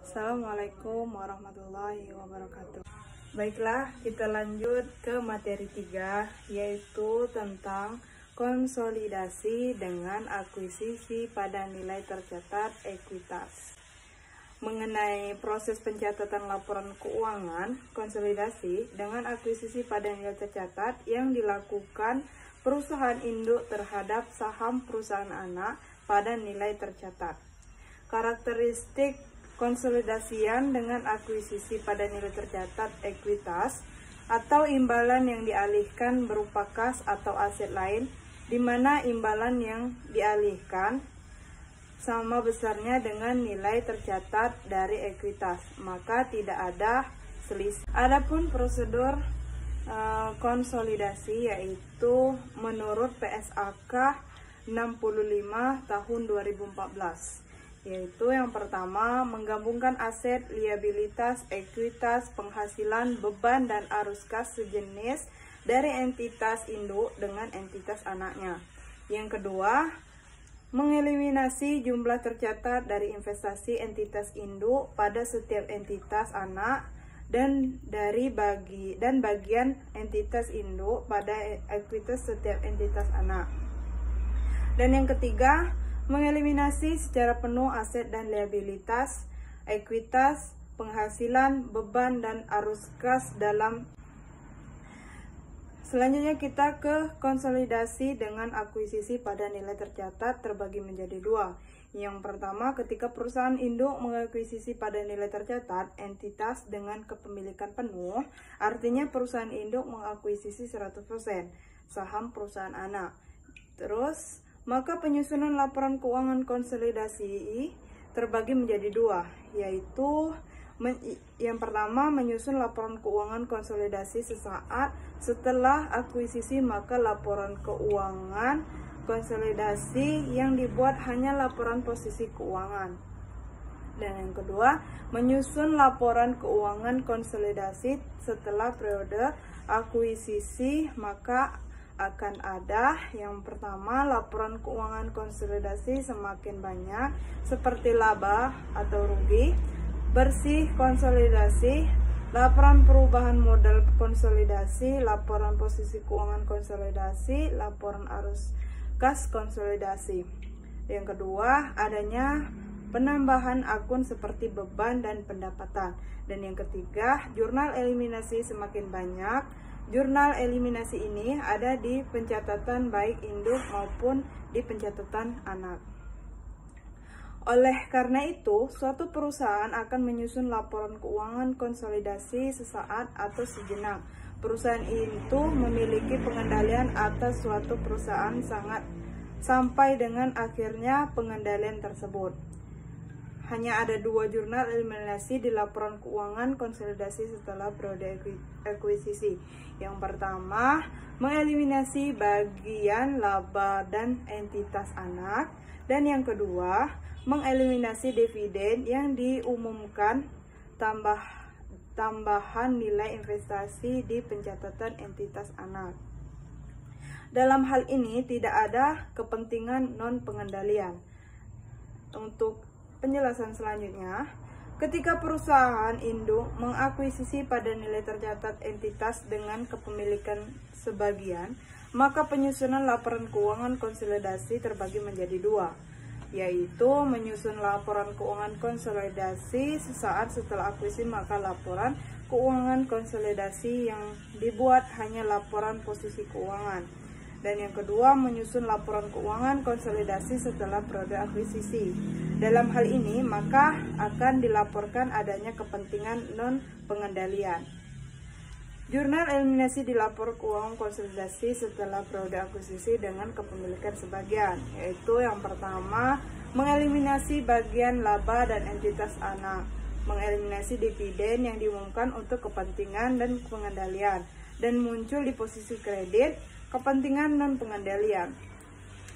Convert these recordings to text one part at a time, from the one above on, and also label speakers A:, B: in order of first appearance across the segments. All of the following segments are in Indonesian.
A: Assalamualaikum warahmatullahi wabarakatuh. Baiklah, kita lanjut ke materi 3, yaitu tentang konsolidasi dengan akuisisi pada nilai tercatat ekuitas. Mengenai proses pencatatan laporan keuangan konsolidasi dengan akuisisi pada nilai tercatat yang dilakukan perusahaan induk terhadap saham perusahaan anak pada nilai tercatat. Karakteristik konsolidasian dengan akuisisi pada nilai tercatat ekuitas atau imbalan yang dialihkan berupa kas atau aset lain, di mana imbalan yang dialihkan sama besarnya dengan nilai tercatat dari ekuitas, maka tidak ada selisih. Adapun prosedur konsolidasi yaitu menurut PSAK 65 tahun 2014, yaitu yang pertama menggabungkan aset, liabilitas, ekuitas, penghasilan, beban, dan arus kas sejenis dari entitas induk dengan entitas anaknya. Yang kedua, mengeliminasi jumlah tercatat dari investasi entitas induk pada setiap entitas anak dan bagian entitas induk pada ekuitas setiap entitas anak. Dan yang ketiga, mengeliminasi secara penuh aset dan liabilitas, ekuitas, penghasilan, beban, dan arus kas dalam. Selanjutnya kita ke konsolidasi dengan akuisisi pada nilai tercatat terbagi menjadi dua. Yang pertama, ketika perusahaan induk mengakuisisi pada nilai tercatat entitas dengan kepemilikan penuh, artinya perusahaan induk mengakuisisi 100% saham perusahaan anak. Terus, maka penyusunan laporan keuangan konsolidasi terbagi menjadi dua, yaitu yang pertama menyusun laporan keuangan konsolidasi sesaat setelah akuisisi, maka laporan keuangan konsolidasi yang dibuat hanya laporan posisi keuangan. Dan yang kedua, menyusun laporan keuangan konsolidasi setelah periode akuisisi, maka akan ada yang pertama laporan keuangan konsolidasi semakin banyak seperti laba atau rugi, bersih konsolidasi, laporan perubahan modal konsolidasi, laporan posisi keuangan konsolidasi, laporan arus kas konsolidasi. Yang kedua, adanya penambahan akun seperti beban dan pendapatan. Dan yang ketiga, jurnal eliminasi semakin banyak. Jurnal eliminasi ini ada di pencatatan baik induk maupun di pencatatan anak. Oleh karena itu, suatu perusahaan akan menyusun laporan keuangan konsolidasi sesaat atau sejenak. Perusahaan itu memiliki pengendalian atas suatu perusahaan sampai dengan akhirnya pengendalian tersebut. Hanya ada dua jurnal eliminasi di laporan keuangan konsolidasi setelah periode akuisisi. Yang pertama, mengeliminasi bagian laba dan entitas anak. Dan yang kedua, mengeliminasi dividen yang diumumkan tambahan nilai investasi di pencatatan entitas anak. Dalam hal ini tidak ada kepentingan non-pengendalian. Untuk penjelasan selanjutnya, ketika perusahaan induk mengakuisisi pada nilai tercatat entitas dengan kepemilikan sebagian, maka penyusunan laporan keuangan konsolidasi terbagi menjadi dua, yaitu menyusun laporan keuangan konsolidasi sesaat setelah akuisisi, maka laporan keuangan konsolidasi yang dibuat hanya laporan posisi keuangan. Dan yang kedua, menyusun laporan keuangan konsolidasi setelah periode akuisisi. Dalam hal ini, maka akan dilaporkan adanya kepentingan non-pengendalian. Jurnal eliminasi dilapor keuangan konsolidasi setelah periode akuisisi dengan kepemilikan sebagian, yaitu yang pertama, mengeliminasi bagian laba dan entitas anak, mengeliminasi dividen yang diumumkan untuk kepentingan dan pengendalian, dan muncul di posisi kredit, kepentingan non-pengendalian.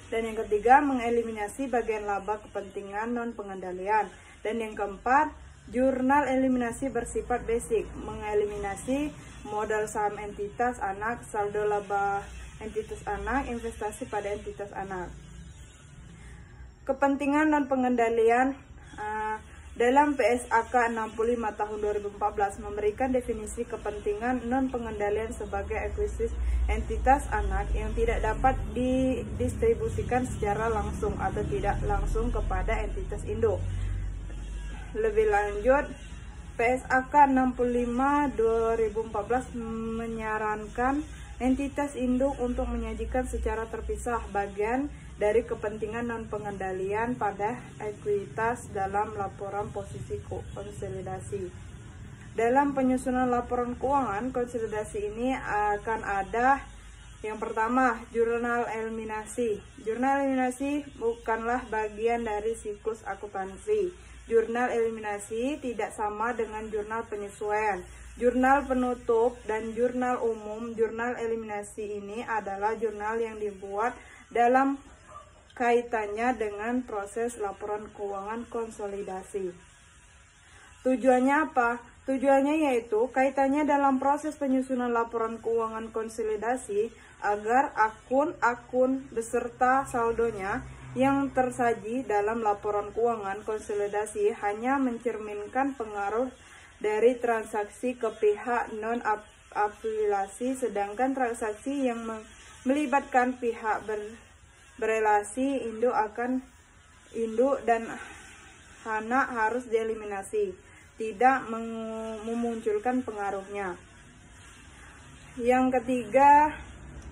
A: Dan yang ketiga, mengeliminasi bagian laba kepentingan non-pengendalian. Dan yang keempat, jurnal eliminasi bersifat basic, mengeliminasi modal saham entitas anak, saldo laba entitas anak, investasi pada entitas anak. Kepentingan non-pengendalian dalam PSAK 65 tahun 2014 memberikan definisi kepentingan non-pengendalian sebagai ekuisis entitas anak yang tidak dapat didistribusikan secara langsung atau tidak langsung kepada entitas induk. Lebih lanjut, PSAK 65 2014 menyarankan entitas induk untuk menyajikan secara terpisah bagian dari kepentingan non-pengendalian pada ekuitas dalam laporan posisi konsolidasi. Dalam penyusunan laporan keuangan konsolidasi ini akan ada yang pertama, jurnal eliminasi. Jurnal eliminasi bukanlah bagian dari siklus akuntansi. Jurnal eliminasi tidak sama dengan jurnal penyesuaian. Jurnal penutup dan jurnal umum. Jurnal eliminasi ini adalah jurnal yang dibuat dalam kaitannya dengan proses laporan keuangan konsolidasi. Tujuannya apa? Tujuannya yaitu kaitannya dalam proses penyusunan laporan keuangan konsolidasi agar akun-akun beserta saldonya yang tersaji dalam laporan keuangan konsolidasi hanya mencerminkan pengaruh dari transaksi ke pihak non-afiliasi, sedangkan transaksi yang melibatkan pihak berelasi induk dan anak harus dieliminasi, tidak memunculkan pengaruhnya. Yang ketiga,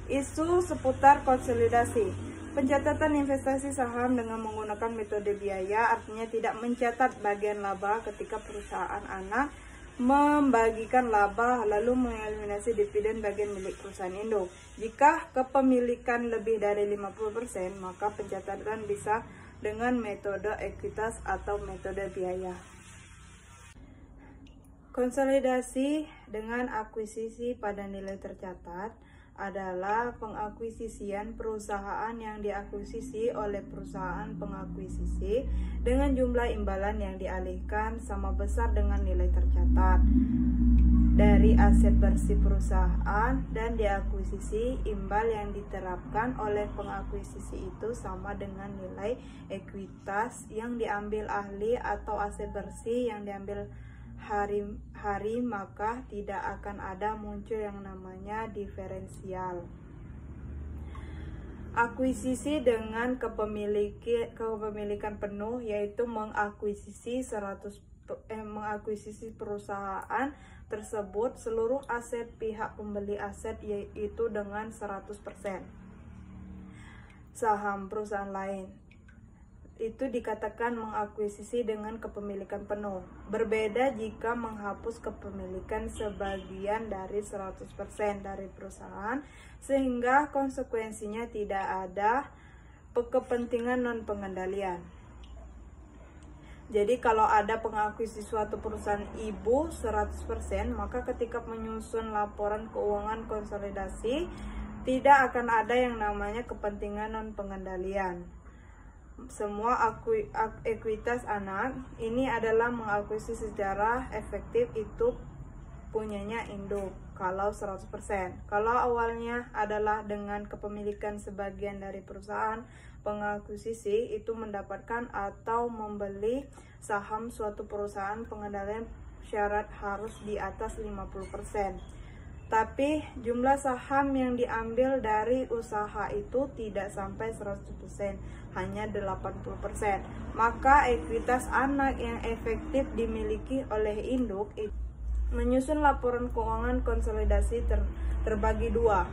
A: isu seputar konsolidasi. Pencatatan investasi saham dengan menggunakan metode biaya artinya tidak mencatat bagian laba ketika perusahaan anak membagikan laba lalu mengeliminasi dividen bagian milik perusahaan induk. Jika kepemilikan lebih dari 50%, maka pencatatan bisa dengan metode ekuitas atau metode biaya. Konsolidasi dengan akuisisi pada nilai tercatat adalah pengakuisisian perusahaan yang diakuisisi oleh perusahaan pengakuisisi dengan jumlah imbalan yang dialihkan sama besar dengan nilai tercatat dari aset bersih perusahaan, dan diakuisisi imbal yang diterapkan oleh pengakuisisi itu sama dengan nilai ekuitas yang diambil ahli atau aset bersih yang diambil hari, maka tidak akan ada muncul yang namanya diferensial. Akuisisi dengan kepemilikan penuh yaitu mengakuisisi perusahaan tersebut seluruh aset pihak pembeli aset yaitu dengan 100%. Saham perusahaan lain itu dikatakan mengakuisisi dengan kepemilikan penuh. Berbeda jika menghapus kepemilikan sebagian dari 100% dari perusahaan, sehingga konsekuensinya tidak ada kepentingan non-pengendalian. Jadi kalau ada pengakuisisi suatu perusahaan ibu 100%, maka ketika menyusun laporan keuangan konsolidasi tidak akan ada yang namanya kepentingan non-pengendalian. Semua ekuitas anak ini adalah mengakuisisi secara efektif itu punyanya induk kalau 100%. Kalau awalnya adalah dengan kepemilikan sebagian dari perusahaan, pengakuisisi itu mendapatkan atau membeli saham suatu perusahaan, pengendalian syarat harus di atas 50%. Tapi jumlah saham yang diambil dari usaha itu tidak sampai 100%, hanya 80%. Maka ekuitas anak yang efektif dimiliki oleh induk itu menyusun laporan keuangan konsolidasi terbagi dua.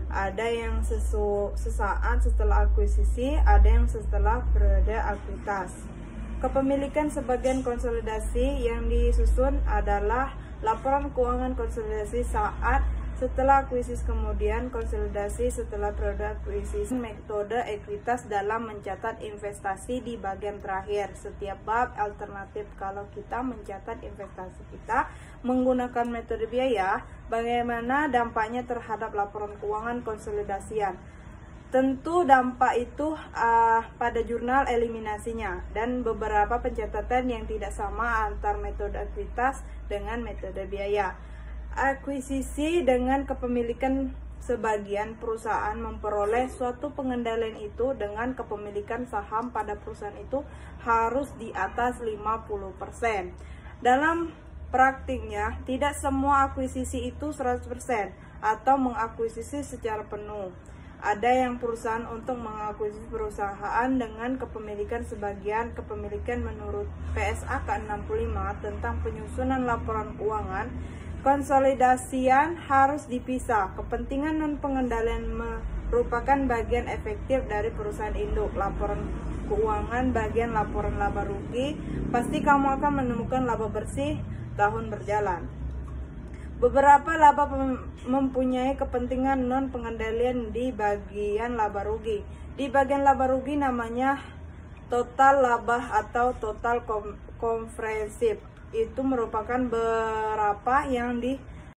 A: Ada yang sesaat setelah akuisisi, ada yang setelah periode ekuitas. Kepemilikan sebagian konsolidasi yang disusun adalah laporan keuangan konsolidasi saat setelah akuisisi, kemudian konsolidasi setelah periode akuisisi. Metode ekuitas dalam mencatat investasi di bagian terakhir setiap bab. Alternatif kalau kita mencatat investasi kita menggunakan metode biaya, bagaimana dampaknya terhadap laporan keuangan konsolidasian? Tentu dampak itu pada jurnal eliminasinya dan beberapa pencatatan yang tidak sama antar metode ekuitas dengan metode biaya. Akuisisi dengan kepemilikan sebagian perusahaan memperoleh suatu pengendalian itu dengan kepemilikan saham pada perusahaan itu harus di atas 50%. Dalam praktiknya, tidak semua akuisisi itu 100% atau mengakuisisi secara penuh. Ada yang perusahaan untuk mengakuisisi perusahaan dengan kepemilikan sebagian kepemilikan menurut PSA ke-65 tentang penyusunan laporan keuangan. Konsolidasian harus dipisah. Kepentingan non-pengendalian merupakan bagian efektif dari perusahaan induk. Laporan keuangan bagian laporan laba rugi. Pasti kamu akan menemukan laba bersih tahun berjalan. Beberapa laba mempunyai kepentingan non-pengendalian di bagian laba rugi. Di bagian laba rugi namanya total laba atau total komprehensif. Itu merupakan berapa yang